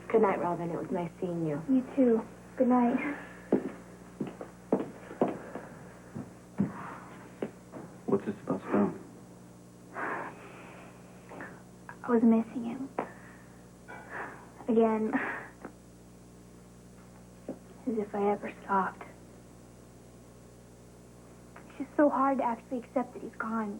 Good night, Robin. It was nice seeing you. You too. Good night. What's this about Stone? I was missing him. Again. As if I ever stopped. It's just so hard to actually accept that he's gone.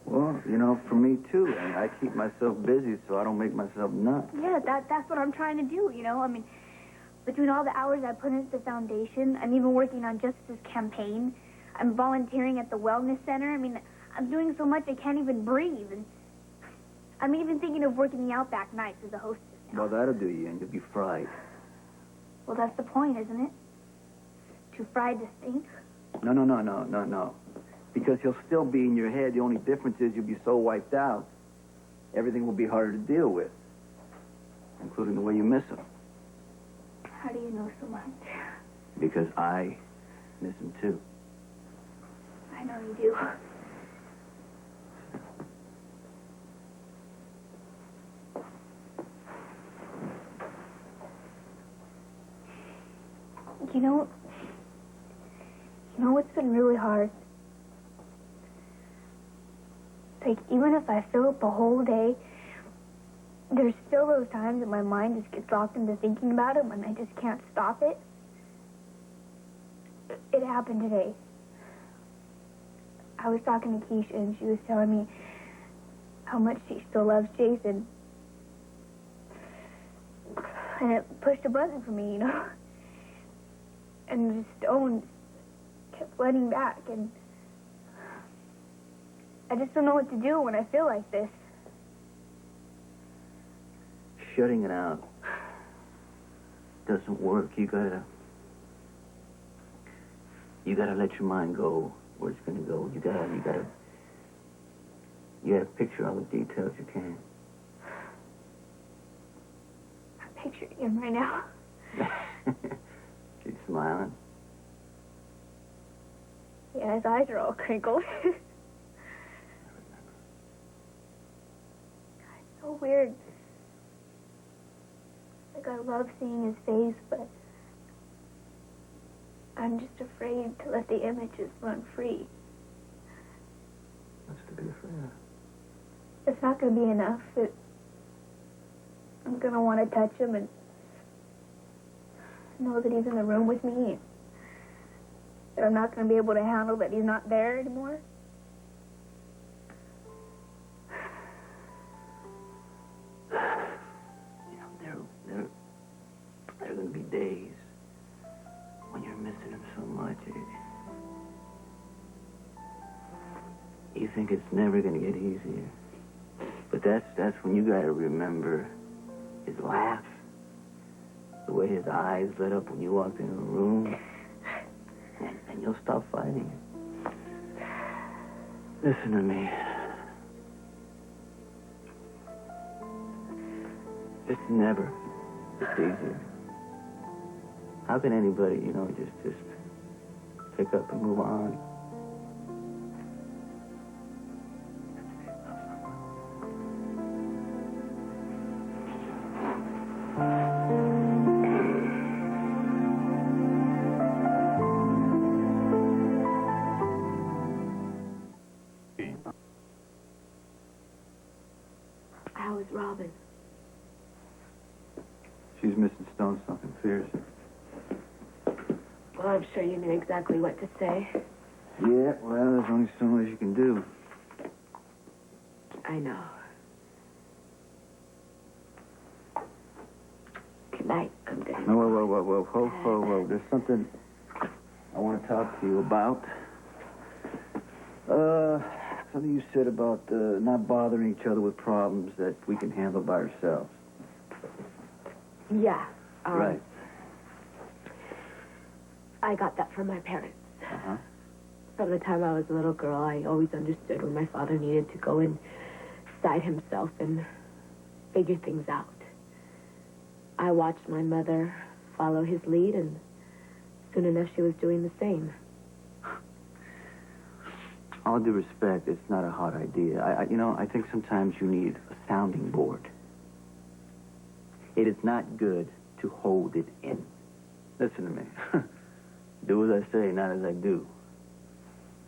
Well, for me, too. I keep myself busy so I don't make myself nuts. Yeah, that's what I'm trying to do, between all the hours I put into the foundation, I'm even working on Justice's campaign. I'm volunteering at the wellness center. I'm doing so much I can't even breathe. And I'm even thinking of working the Outback nights as a hostess now. Well, that'll do you, and you'll be fried. Well, that's the point, isn't it? Too fried to think? No. Because he'll still be in your head. The only difference is you'll be so wiped out, everything will be harder to deal with, including the way you miss him. How do you know so much? Because I miss him, too. I know you do. You know what's been really hard? Like, even if I fill up the whole day, there's still those times that my mind just gets locked into thinking about him and I just can't stop it. It happened today. I was talking to Keisha and she was telling me how much she still loves Jason. And it pushed a button for me, And the stone kept flooding back, and I just don't know what to do when I feel like this. Shutting it out doesn't work. You gotta let your mind go where it's gonna go. You gotta picture all the details you can. I'm picturing him right now. She's smiling. Yeah, his eyes are all crinkled. God, it's so weird. Like, I love seeing his face, but I'm just afraid to let the images run free. What's to be afraid of? It's not going to be enough. I'm going to want to touch him and know that he's in the room with me. That I'm not going to be able to handle that he's not there anymore. There are going to be days when you're missing him so much. You think it's never going to get easier. But that's when you got to remember his laugh. The way his eyes lit up when you walked into the room. And you'll stop fighting. Listen to me. It's never just easier. How can anybody, just pick up and move on? How is Robin? She's missing Stone something fierce. Well, I'm sure you knew exactly what to say. Yeah, well, there's only so much you can do. I know. Good night. I'm going. Whoa. There's something I want to talk to you about. Something you said about not bothering each other with problems that we can handle by ourselves. Yeah. Right. I got that from my parents. Uh-huh. From the time I was a little girl, I always understood when my father needed to go inside himself and figure things out. I watched my mother follow his lead, and soon enough she was doing the same. All due respect, it's not a hot idea. I think sometimes you need a sounding board. It is not good to hold it in. Listen to me. Do as I say, not as I do.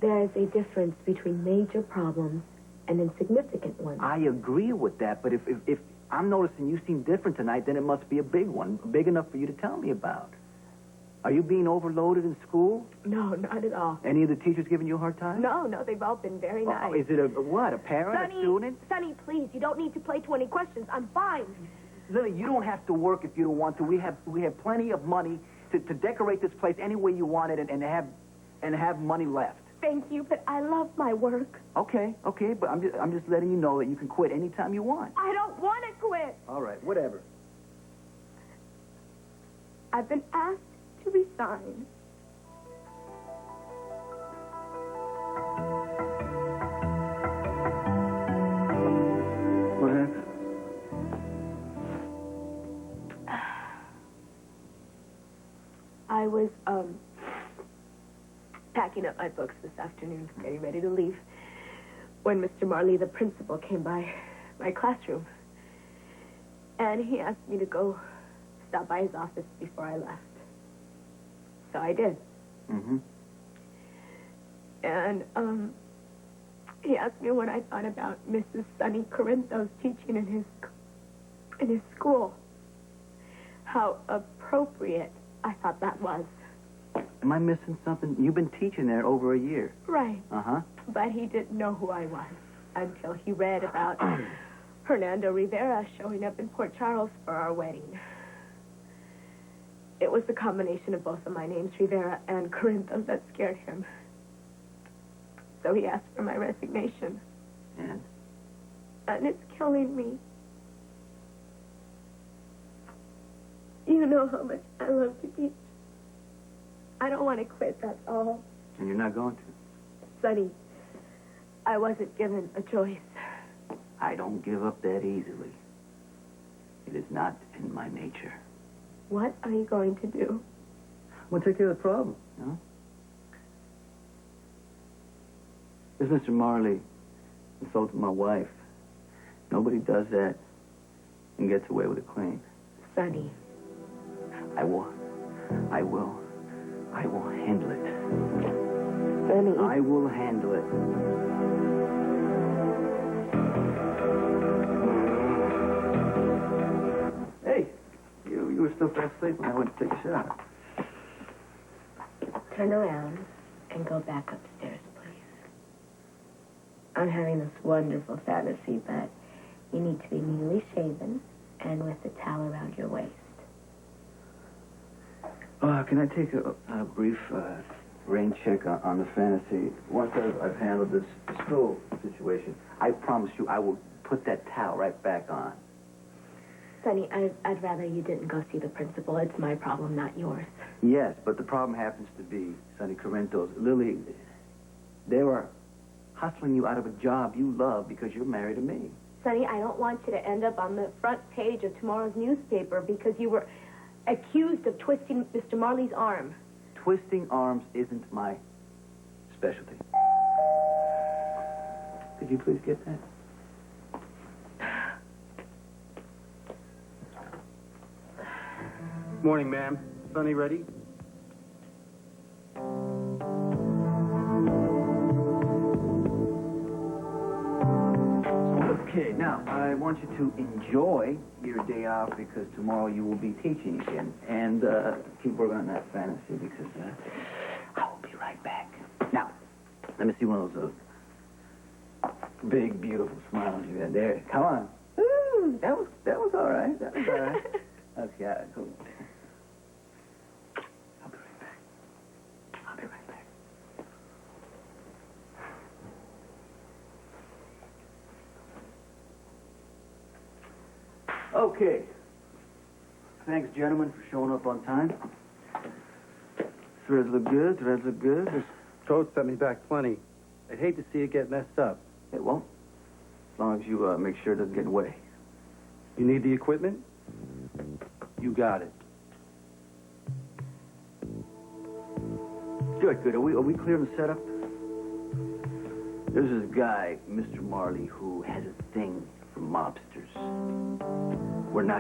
There is a difference between major problems and insignificant ones. I agree with that, but if I'm noticing you seem different tonight, then it must be a big one, big enough for you to tell me about. Are you being overloaded in school? No, not at all. Any of the teachers giving you a hard time? No, they've all been very nice. Oh, is it a parent, Sonny, a student? Sonny, please, you don't need to play 20 questions. I'm fine. Lily, you don't have to work if you don't want to. We have plenty of money to decorate this place any way you want it and have money left. Thank you, but I love my work. Okay, but I'm just letting you know that you can quit anytime you want. I don't want to quit. All right, whatever. I've been asked to resign. What happened? I was, packing up my books this afternoon, getting ready to leave, when Mr. Marley, the principal, came by my classroom. And he asked me to go stop by his office before I left. So I did. Mm-hmm. And, he asked me what I thought about Mrs. Sonny Corinthos teaching in his school. How appropriate I thought that was. Am I missing something? You've been teaching there over a year. Right. Uh-huh. But he didn't know who I was until he read about Hernando Rivera showing up in Port Charles for our wedding. It was the combination of both of my names, Rivera and Corinthos, that scared him. So he asked for my resignation. And? And it's killing me. You know how much I love to teach. I don't want to quit, that's all. And you're not going to? Sonny, I wasn't given a choice. I don't give up that easily. It is not in my nature. What are you going to do? I'm going to take care of the problem, you know? This Mr. Marley insulted my wife. Nobody does that and gets away with it clean. Sonny. I will handle it. Sonny. I will handle it. Hey, you were still fast asleep when I went to take a shower. Turn around and go back upstairs, please. I'm having this wonderful fantasy, but you need to be newly shaven and with a towel around your waist. Can I take a brief rain check on the fantasy? Once I've handled this school situation, I promise you I will put that towel right back on. Sonny, I'd rather you didn't go see the principal. It's my problem, not yours. Yes, but the problem happens to be, Sonny Corinthos. Lily, they are hustling you out of a job you love because you're married to me. Sonny, I don't want you to end up on the front page of tomorrow's newspaper because you were accused of twisting Mr. Marley's arm. Twisting arms isn't my specialty. Could you please get that? Morning, ma'am. Sonny ready? Okay, now, I want you to enjoy your day off because tomorrow you will be teaching again. And keep working on that fantasy because I will be right back. Now, let me see one of those big, beautiful smiles you had there. Come on. Ooh, that was all right. That was all right. Okay, cool. I'll be right back. I'll be right back. Okay. Thanks, gentlemen, for showing up on time. Threads look good. Threads look good. This coat set me back plenty. I'd hate to see it get messed up. It won't. As long as you make sure it doesn't get in the way. You need the equipment? You got it. Good. Are we clear on the setup? There's this guy, Mr. Marley, who has a thing for mobsters. We're not